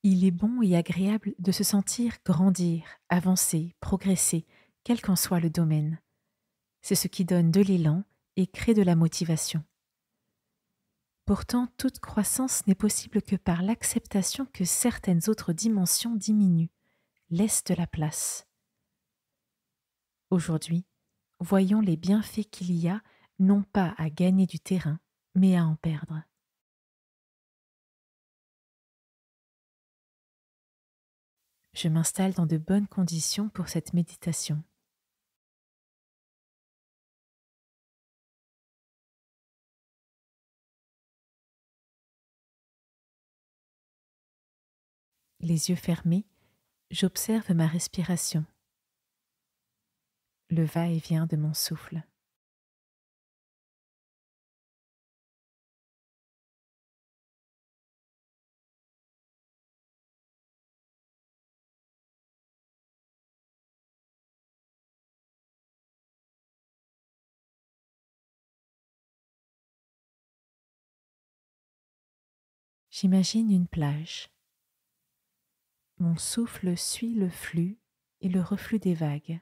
Il est bon et agréable de se sentir grandir, avancer, progresser, quel qu'en soit le domaine. C'est ce qui donne de l'élan et crée de la motivation. Pourtant, toute croissance n'est possible que par l'acceptation que certaines autres dimensions diminuent, laissent de la place. Aujourd'hui, voyons les bienfaits qu'il y a non pas à gagner du terrain, mais à en perdre. Je m'installe dans de bonnes conditions pour cette méditation. Les yeux fermés, j'observe ma respiration, le va-et-vient de mon souffle. J'imagine une plage. Mon souffle suit le flux et le reflux des vagues.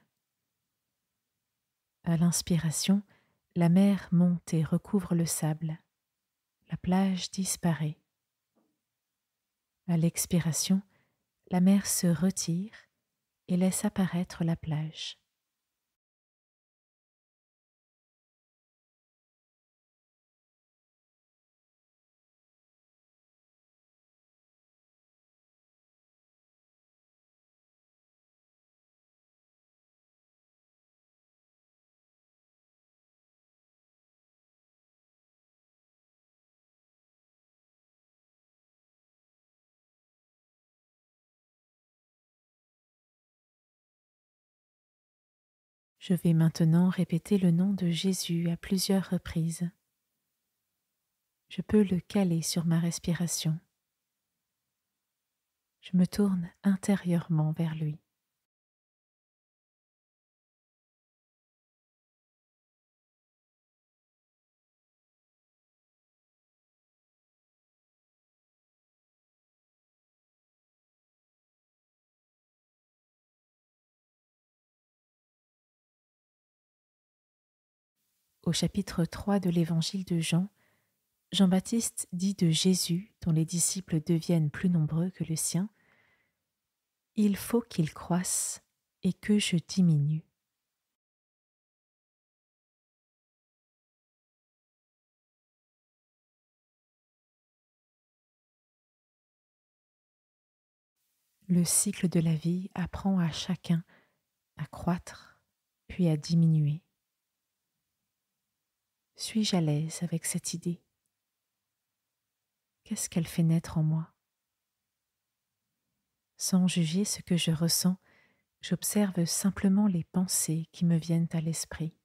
À l'inspiration, la mer monte et recouvre le sable. La plage disparaît. À l'expiration, la mer se retire et laisse apparaître la plage. Je vais maintenant répéter le nom de Jésus à plusieurs reprises. Je peux le caler sur ma respiration. Je me tourne intérieurement vers lui. Au chapitre 3 de l'évangile de Jean, Jean-Baptiste dit de Jésus, dont les disciples deviennent plus nombreux que le sien, « Il faut qu'il croisse et que je diminue ». Le cycle de la vie apprend à chacun à croître puis à diminuer. Suis-je à l'aise avec cette idée? Qu'est-ce qu'elle fait naître en moi? Sans juger ce que je ressens, j'observe simplement les pensées qui me viennent à l'esprit.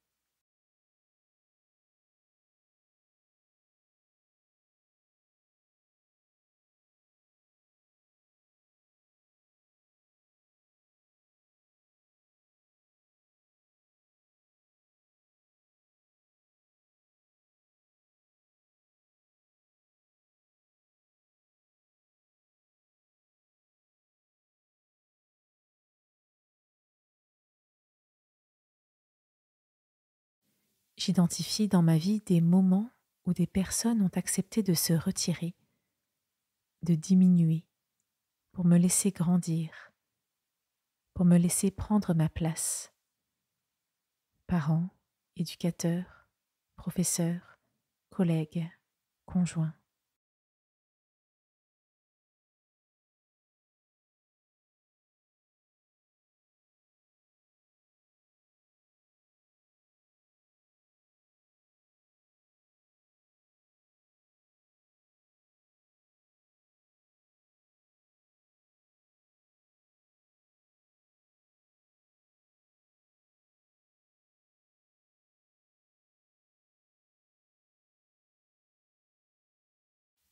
J'identifie dans ma vie des moments où des personnes ont accepté de se retirer, de diminuer, pour me laisser grandir, pour me laisser prendre ma place. Parents, éducateurs, professeurs, collègues, conjoints.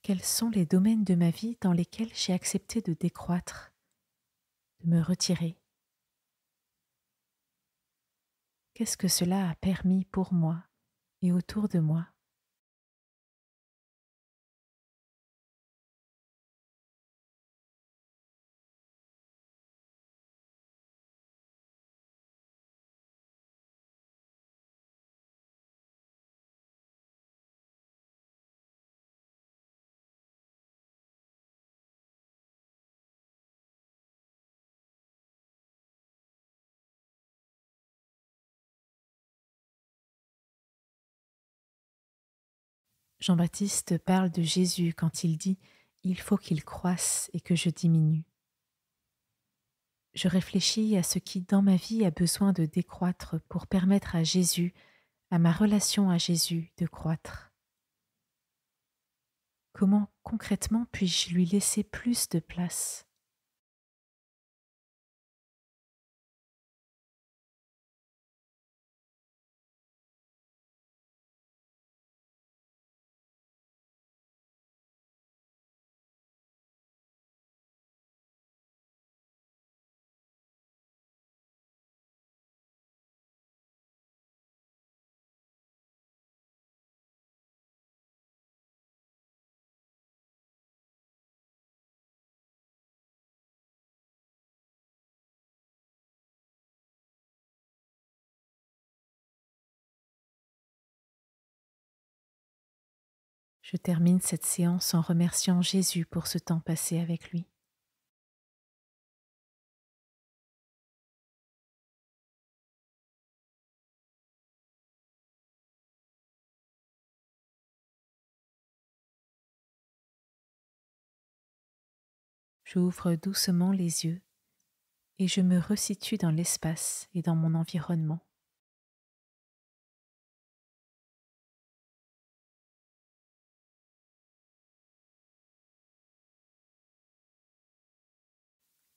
Quels sont les domaines de ma vie dans lesquels j'ai accepté de décroître, de me retirer? Qu'est-ce que cela a permis pour moi et autour de moi? Jean-Baptiste parle de Jésus quand il dit « Il faut qu'il croisse et que je diminue ». Je réfléchis à ce qui dans ma vie a besoin de décroître pour permettre à Jésus, à ma relation à Jésus, de croître. Comment concrètement puis-je lui laisser plus de place? Je termine cette séance en remerciant Jésus pour ce temps passé avec lui. J'ouvre doucement les yeux et je me resitue dans l'espace et dans mon environnement.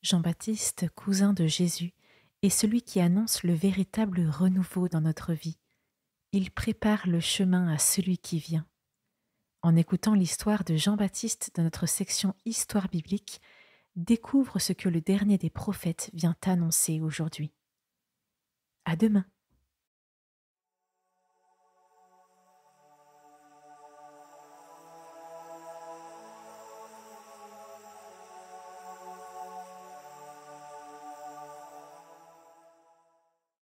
Jean-Baptiste, cousin de Jésus, est celui qui annonce le véritable renouveau dans notre vie. Il prépare le chemin à celui qui vient. En écoutant l'histoire de Jean-Baptiste dans notre section Histoire biblique, découvre ce que le dernier des prophètes vient annoncer aujourd'hui. À demain.